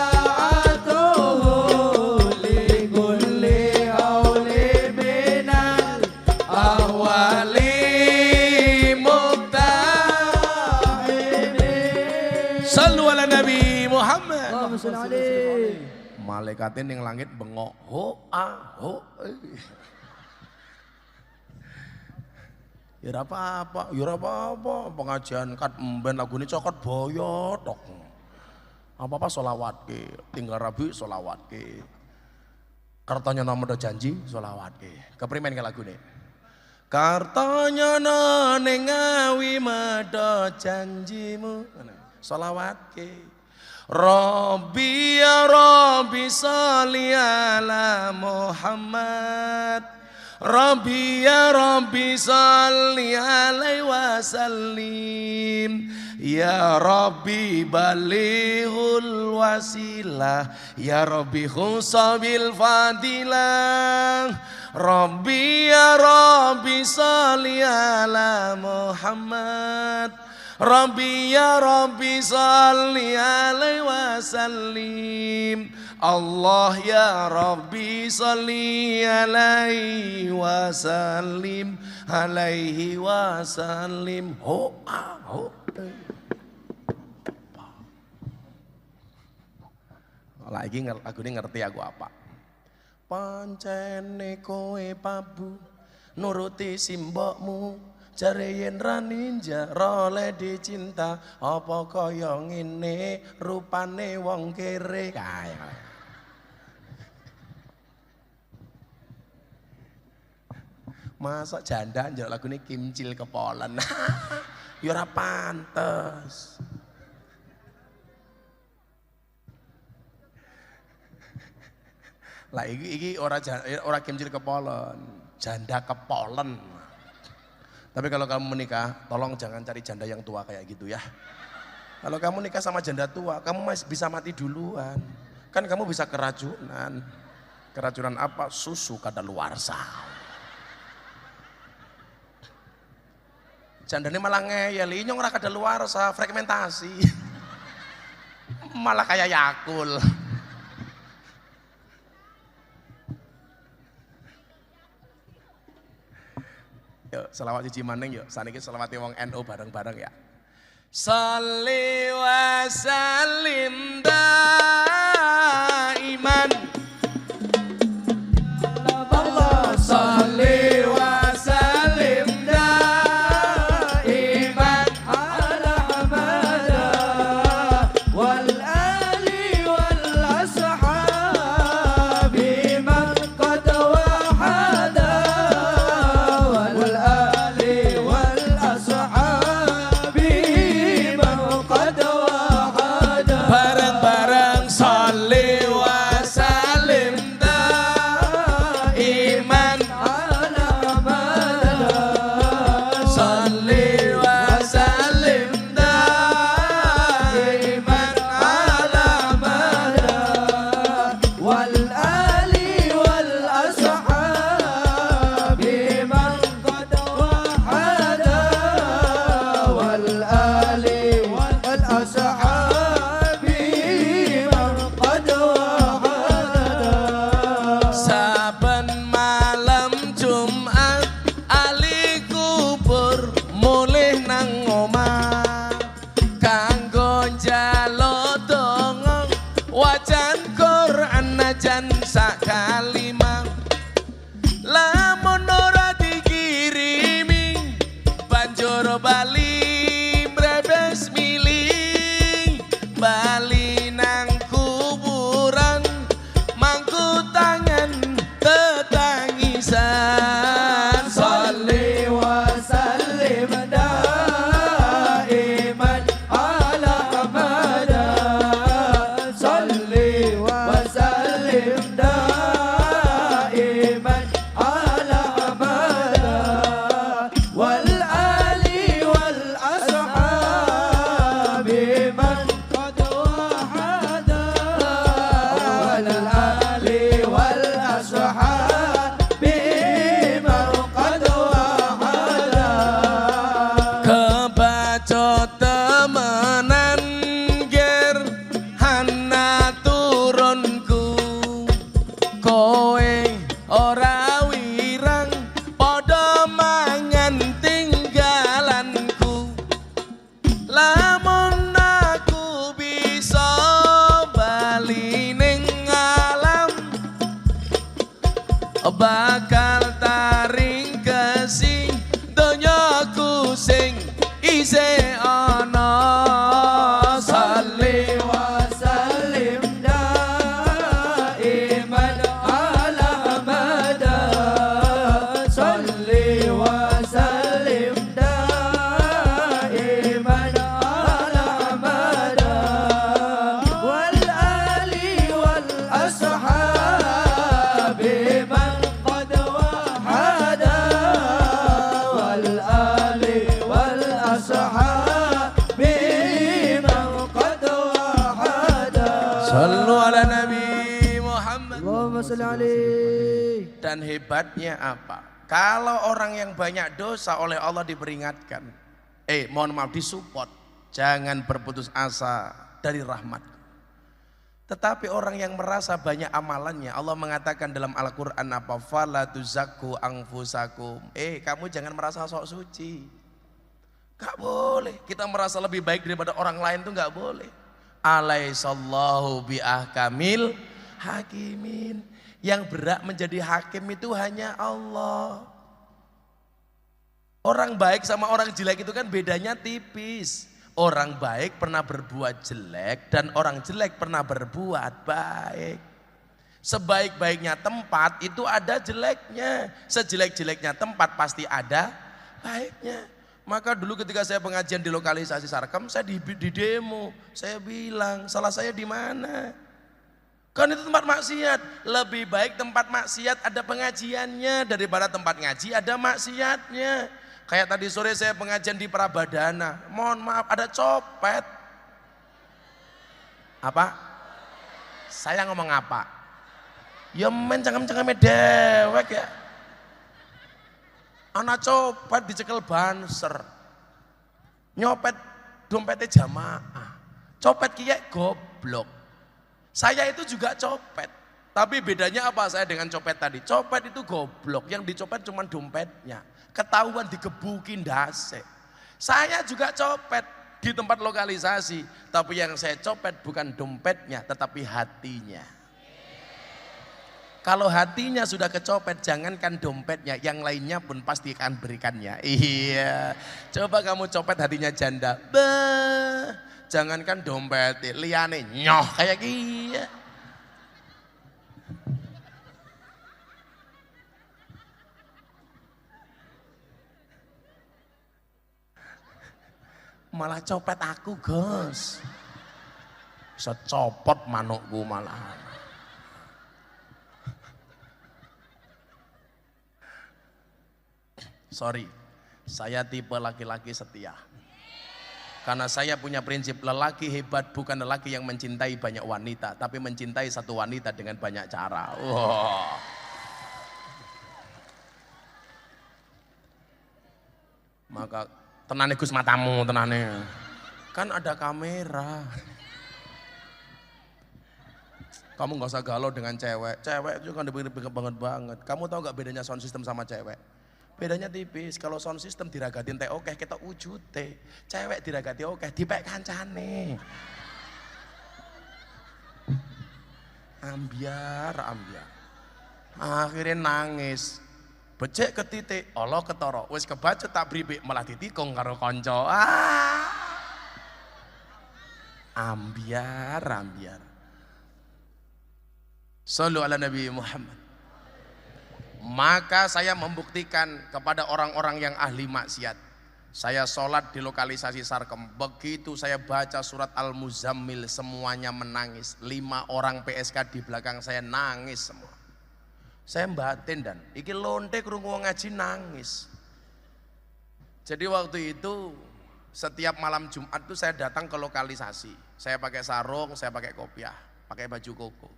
li kulli haulin minal awali muqtahimin. Sallu ala Nabi Muhammad. Malaikatnya ning langit bengok ho ah ho. Ya apa-apa, ya apa-apa. Pengajian kat emben lagune cokot boyo tok. Apa-apa sholawat ke, tinggal Rabi sholawat ke. Kartanya nomor janji sholawat ke. Keprimen ke lagu nih. Kartanya ning ngawi medho janjimu sholawat ke. Rabbi ya Rabbi sholli ala Muhammad. Rabbi ya Rabbi sholli alaihi wasallim. Ya Rabbi balighul wasilah. Ya Rabbi khusabil fadilah. Rabbi ya Rabbi sholli ala Muhammad. Rabbi ya Rabbi sholli alaihi wasallim. Allah ya Rabbi sholli alaihi wasallim. Alaihi wasallim. Ho ah ho. Lagi aku ini ngerti aku apa. Pancene kowe pabu nuruti simbokmu jare yen ra ninja role dicinta apa kaya ngene rupane wong kere kae. Masa janda njaluk lagune kimcil kepolen. Ya ora pantes. Lah iki ora kimcil kepolen, janda kepolen. Tapi kalau kamu menikah, tolong jangan cari janda yang tua kayak gitu ya. Kalau kamu nikah sama janda tua, kamu masih bisa mati duluan. Kan kamu bisa keracunan. Keracunan apa? Susu kadaluarsa. Jandane malah ngeyel, inyong ora kadaluarsa, fragmentasi. Malah kayak Yakul. Yuk, selawat cici maning yuk. Saniki selawati wong NU bareng-bareng ya. Shalli wa sallim daiman. Allah shalli wa sallim daiman ala hamada wal ali wal ashabi man qad wahada. Bareng-bareng sholli wa sallim. Bali brebes milih Bali nang kuburan mangku tangan tetangisan Salli wa sallim daiman ala Ahmada. Salli wa sallim daiman ala Ahmada. Wal ali wal ashabi man qad wahada. Wal ali wal ashabi man qad wahada. kebaca temenan ger hana turunku kowe ora wirang padha mangan tinggalanku lamun aku bisa bali ning alam bakal taring kesi donyaku sing isih ana Salli wa sallim daiman ala Ahmada. Salli wa sallim daiman ala Ahmada. Wal ali wal ashabi man qad wahada. Wal ali wal ashabi man qad wahada. Sallu ala Nabi Muhammad. Allahumma salli alaihi. Dan hebatnya apa? Kalau orang yang banyak dosa oleh Allah diperingatkan, mohon maaf, disupport, jangan berputus asa dari rahmat. Tetapi orang yang merasa banyak amalannya, Allah mengatakan dalam Al-Quran apa? Fala tuzakku anfusakum. Kamu jangan merasa sok suci. Gak boleh. Kita merasa lebih baik daripada orang lain tuh gak boleh. Alaihissallahu biahkamil hakimin. Yang berhak menjadi hakim itu hanya Allah. Orang baik sama orang jelek itu kan bedanya tipis. Orang baik pernah berbuat jelek dan orang jelek pernah berbuat baik. Sebaik-baiknya tempat itu ada jeleknya. Sejelek-jeleknya tempat pasti ada baiknya. Maka dulu ketika saya pengajian di lokalisasi Sarkem, saya di demo. Saya bilang, salah saya di mana? Kan itu tempat maksiat. Lebih baik tempat maksiat ada pengajiannya daripada tempat ngaji ada maksiatnya. Kayak tadi sore saya pengajian di Prabadana. Mohon maaf, ada copet. Apa? Saya ngomong apa? Ya men cangkem-cangkeme dewek ya. Anak copet dicekel banser. Nyopet dompetnya jamaah. Copet kiye goblok. Saya itu juga copet. Tapi bedanya apa saya dengan copet tadi? Copet itu goblok, yang dicopet cuma dompetnya. Ketahuan digebukin dase. Saya juga copet di tempat lokalisasi, tapi yang saya copet bukan dompetnya, tetapi hatinya. Kalau hatinya sudah kecopet, jangankan dompetnya, yang lainnya pun pasti akan berikannya. Iya, coba kamu copet hatinya janda, jangankan dompet, liane nyoh kayak gini. Malah copet aku, Gus. Bisa copot manukku malah. Sorry, saya tipe laki-laki setia. Karena saya punya prinsip lelaki hebat bukan lelaki yang mencintai banyak wanita, tapi mencintai satu wanita dengan banyak cara. Wow. Maka tenane Gus matamu, tenane. Kan ada kamera. Kamu nggak usah galau dengan cewek. Cewek itu kan banget. Kamu tahu nggak bedanya sound system sama cewek? Bedanya tipis. Kalau sound system diragatin teh oke kita ujute. Cewek diragati oke dipek kancane. Ambiar. Akhirnya nangis. Becik ke titik, Allah ketara. Wis kebacut tak bribik malah ditikung karo kanca. Ambiar. Shallu ala Nabi Muhammad. Maka saya membuktikan kepada orang-orang yang ahli maksiat. Saya sholat di lokalisasi Sarkem. Begitu saya baca surat Al-Muzammil, semuanya menangis. 5 orang PSK di belakang saya nangis semua. Saya batin dan iki lonte krungu ngaji nangis. Jadi waktu itu setiap malam Jumat itu saya datang ke lokalisasi. Saya pakai sarung, saya pakai kopiah, pakai baju koko.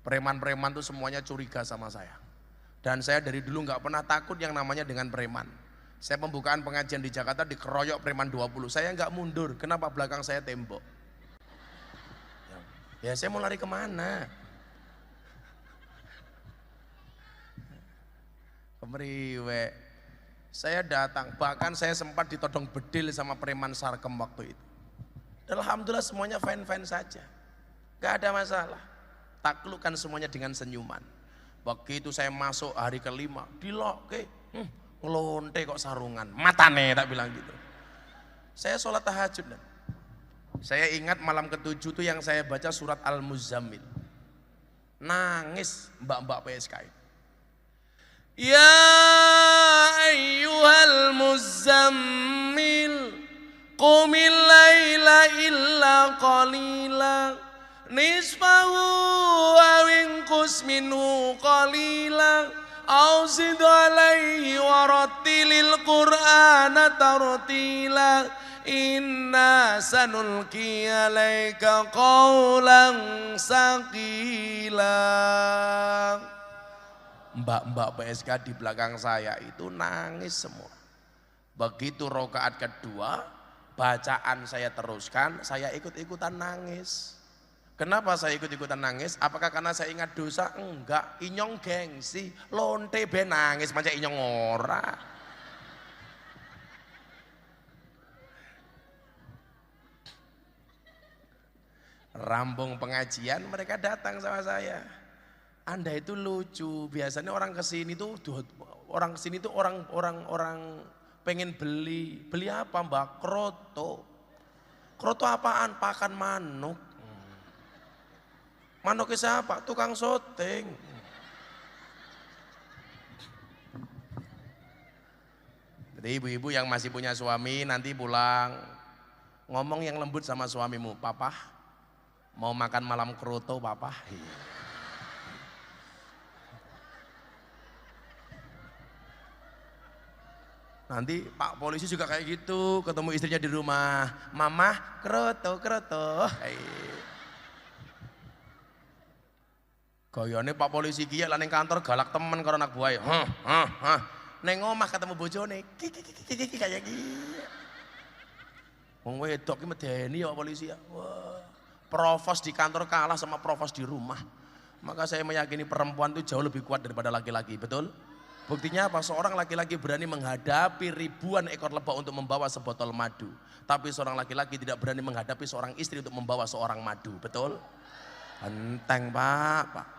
Preman-preman tuh semuanya curiga sama saya. Dan saya dari dulu nggak pernah takut yang namanya dengan preman. Saya pembukaan pengajian di Jakarta dikeroyok preman 20. Saya nggak mundur. Kenapa belakang saya tembok? Ya saya mau lari kemana? Kemeriwe. Saya datang, bahkan saya sempat ditodong bedil sama preman Sarkem waktu itu. Dan alhamdulillah semuanya fine-fine saja. Gak ada masalah. Taklukkan semuanya dengan senyuman. Begitu saya masuk hari kelima, diloke, ngelonte kok sarungan, matane tak bilang gitu. Saya sholat tahajud dan saya ingat malam ke-7 itu yang saya baca surat Al-Muzammil. Nangis mbak-mbak PSK. Ya ayyuhal muzammil qumil laila illa qalila nisfahu aw inqus minhu qalila aw zid alaihi warattilil qur'ana tartila inna sanulqi alaika qawlan saqila. Mbak-mbak PSK di belakang saya itu nangis semua. Begitu rakaat kedua, bacaan saya teruskan, saya ikut-ikutan nangis. Kenapa saya ikut-ikutan nangis? Apakah karena saya ingat dosa? Enggak, inyong gengsi, lonte be nangis, macam inyong ora. Rambung pengajian mereka datang sama saya. Anda itu lucu, biasanya orang kesini tuh orang pengen beli apa Mbak? Kroto apaan? Pakan manuk. Manuknya siapa? Tukang syuting. Jadi ibu-ibu yang masih punya suami nanti pulang ngomong yang lembut sama suamimu, papa mau makan malam kroto papa. Nanti Pak polisi juga kayak gitu, ketemu istrinya di rumah, mama kroto. Gayane Pak polisi kia lah neng kantor galak temen karo anak buah. Neng omah ketemu bojone, kayak gini. Wong wedok ki medeni ya Pak polisi ya. Wah, provos di kantor kalah sama provos di rumah. Maka saya meyakini perempuan itu jauh lebih kuat daripada laki-laki, betul? Buktinya apa? Seorang laki-laki berani menghadapi ribuan ekor lebah untuk membawa sebotol madu. Tapi seorang laki-laki tidak berani menghadapi seorang istri untuk membawa seorang madu, betul? Enteng Pak.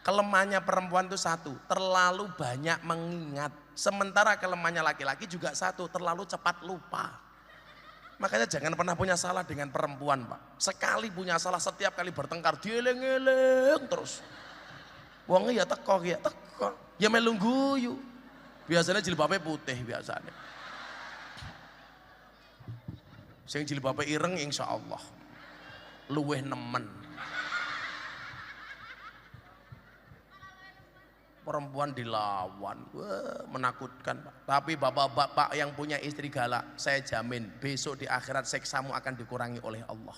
Kelemahannya perempuan itu satu, terlalu banyak mengingat. Sementara kelemahannya laki-laki juga satu, terlalu cepat lupa. Makanya jangan pernah punya salah dengan perempuan Pak. Sekali punya salah, setiap kali bertengkar dieleng-eleng terus. Wongnya ya teko. Ya melu guyu. Biasanya jilbabnya putih biasanya. Sing jilbabnya ireng insyaallah luweh nemen. Perempuan dilawan, wah, menakutkan Pak. Tapi bapak-bapak yang punya istri galak, saya jamin besok di akhirat siksamu akan dikurangi oleh Allah.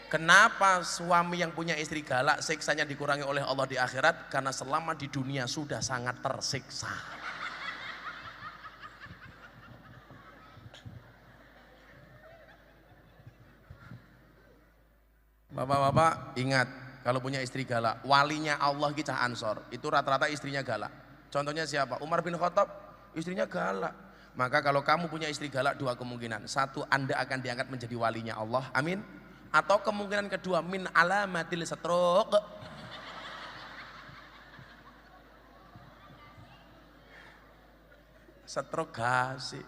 Kenapa suami yang punya istri galak siksanya dikurangi oleh Allah di akhirat? Karena selama di dunia sudah sangat tersiksa. Bapak-bapak ingat, kalau punya istri galak, walinya Allah kita Ansor, itu rata-rata istrinya galak. Contohnya siapa? Umar bin Khattab, istrinya galak. Maka kalau kamu punya istri galak, dua kemungkinan. Satu, Anda akan diangkat menjadi walinya Allah, amin. Atau kemungkinan kedua, min alamatil satruk. Setrogasi.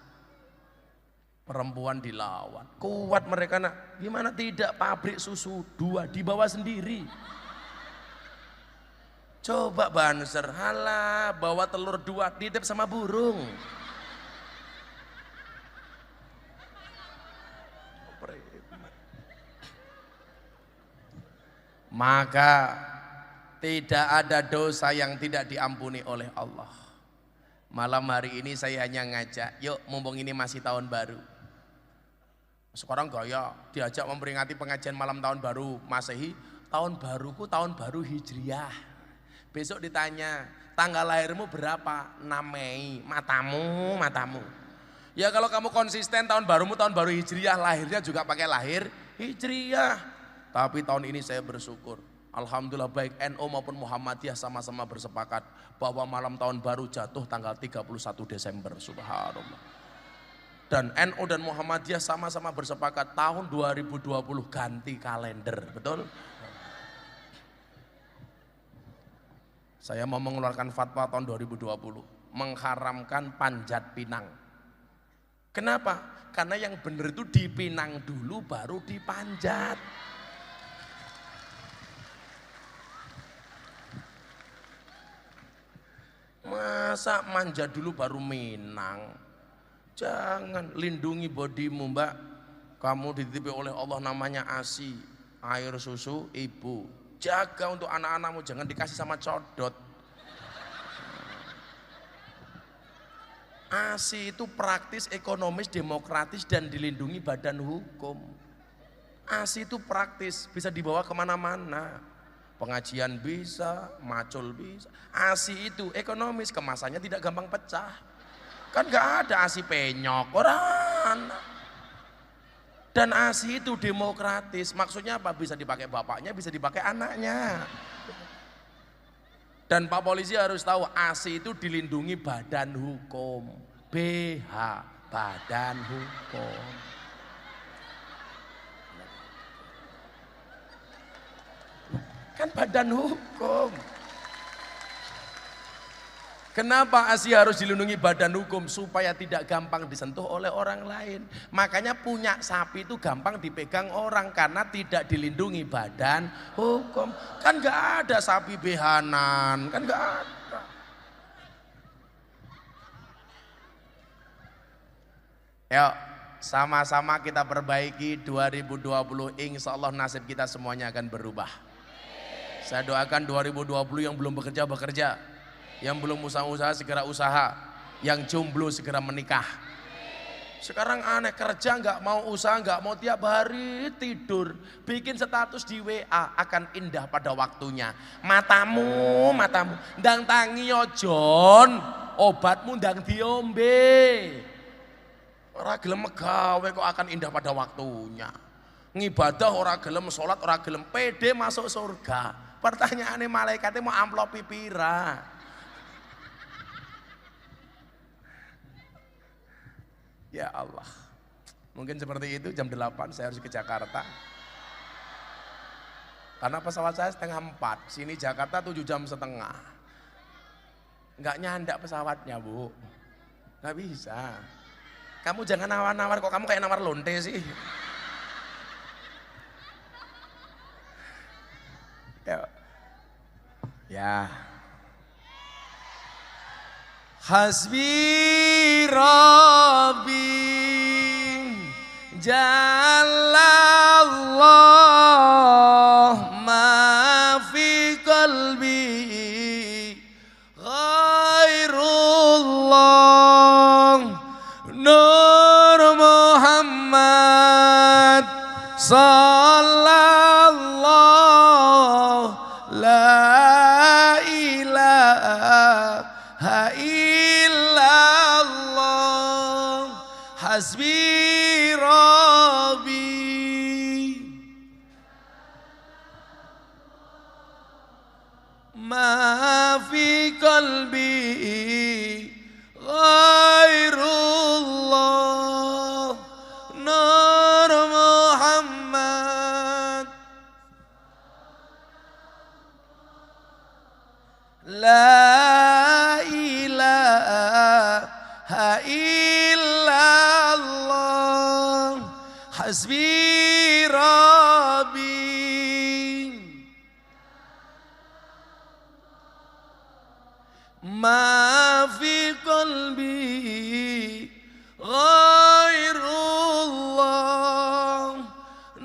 Perempuan dilawan. Kuat mereka nak. Gimana tidak, pabrik susu 2 dibawa sendiri. Coba Banser, halah bawa telur 2 titip sama burung. Maka tidak ada dosa yang tidak diampuni oleh Allah. Malam hari ini saya hanya ngajak, yuk mumpung ini masih tahun baru. Sekarang gaya diajak memperingati pengajian malam tahun baru Masehi, tahun baruku tahun baru Hijriah. Besok ditanya, tanggal lahirmu berapa? 6 Mei, matamu. Ya kalau kamu konsisten tahun barumu tahun baru Hijriah, lahirnya juga pakai lahir Hijriah. Tapi tahun ini saya bersyukur, alhamdulillah baik NU maupun Muhammadiyah sama-sama bersepakat bahwa malam tahun baru jatuh tanggal 31 Desember, subhanallah. Dan NU dan Muhammadiyah sama-sama bersepakat tahun 2020 ganti kalender, betul? Saya mau mengeluarkan fatwa tahun 2020, mengharamkan panjat pinang. Kenapa? Karena yang benar itu dipinang dulu baru dipanjat. Masa manja dulu baru minang? Jangan, lindungi bodimu mbak. Kamu dititipi oleh Allah namanya ASI, air susu ibu. Jaga untuk anak-anakmu, jangan dikasih sama codot. ASI itu praktis, ekonomis, demokratis dan dilindungi badan hukum. ASI itu praktis, bisa dibawa kemana-mana. Pengajian bisa, macul bisa. ASI itu ekonomis, kemasannya tidak gampang pecah. Kan gak ada ASI penyok, orang. Dan ASI itu demokratis, maksudnya apa? Bisa dipakai bapaknya, bisa dipakai anaknya. Dan Pak Polisi harus tahu ASI itu dilindungi badan hukum. BH, badan hukum. Kan badan hukum. Kenapa ASI harus dilindungi badan hukum? Supaya tidak gampang disentuh oleh orang lain. Makanya punya sapi itu gampang dipegang orang karena tidak dilindungi badan hukum. Kan gak ada sapi behanan, kan gak ada. Yuk, sama-sama kita perbaiki 2020, insya Allah nasib kita semuanya akan berubah. Saya doakan 2020 yang belum bekerja, yang belum usaha segera usaha, yang jomblo segera menikah. Sekarang aneh, kerja nggak mau usaha, nggak mau, tiap hari tidur, bikin status di WA, akan indah pada waktunya. Matamu, ndang tangi yo Jon, obatmu ndang diombe. Ora gelem gawe kok akan indah pada waktunya. Ngibadah ora gelem, sholat ora gelem, pede masuk surga. Pertanyaannya malaikatnya mau amplop pipira. Ya Allah, mungkin seperti itu. Jam 8 saya harus ke Jakarta. Karena pesawat saya 3:30, sini Jakarta 7,5 jam. Nggak nyandak pesawatnya bu, nggak bisa. Kamu jangan nawar-nawar, kok kamu kayak nawar lonte sih. Ya. Hasbi Rabbi Jalallah ma fi qalbi ghairullah Nur Muhammad sallallahu la ilaha illallah hasbi rabbi ma fi qalbi ghairullah Nur Muhammad la ilaha Hasbi Rabbi ma fi qalbi ghairullah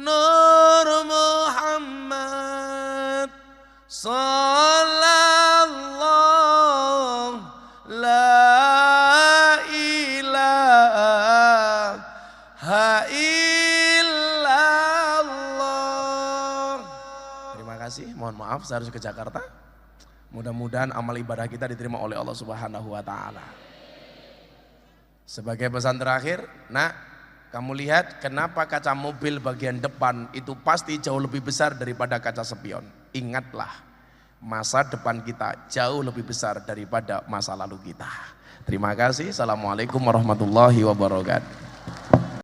Nur Muhammad sallallahu la ilaha illallah. Terima kasih, mohon maaf saya harus ke Jakarta. Mudah-mudahan amal ibadah kita diterima oleh Allah Subhanahu wa taala. Sebagai pesan terakhir, nak, kamu lihat kenapa kaca mobil bagian depan itu pasti jauh lebih besar daripada kaca spion. Ingatlah, masa depan kita jauh lebih besar daripada masa lalu kita. Terima kasih. Assalamualaikum warahmatullahi wabarakatuh.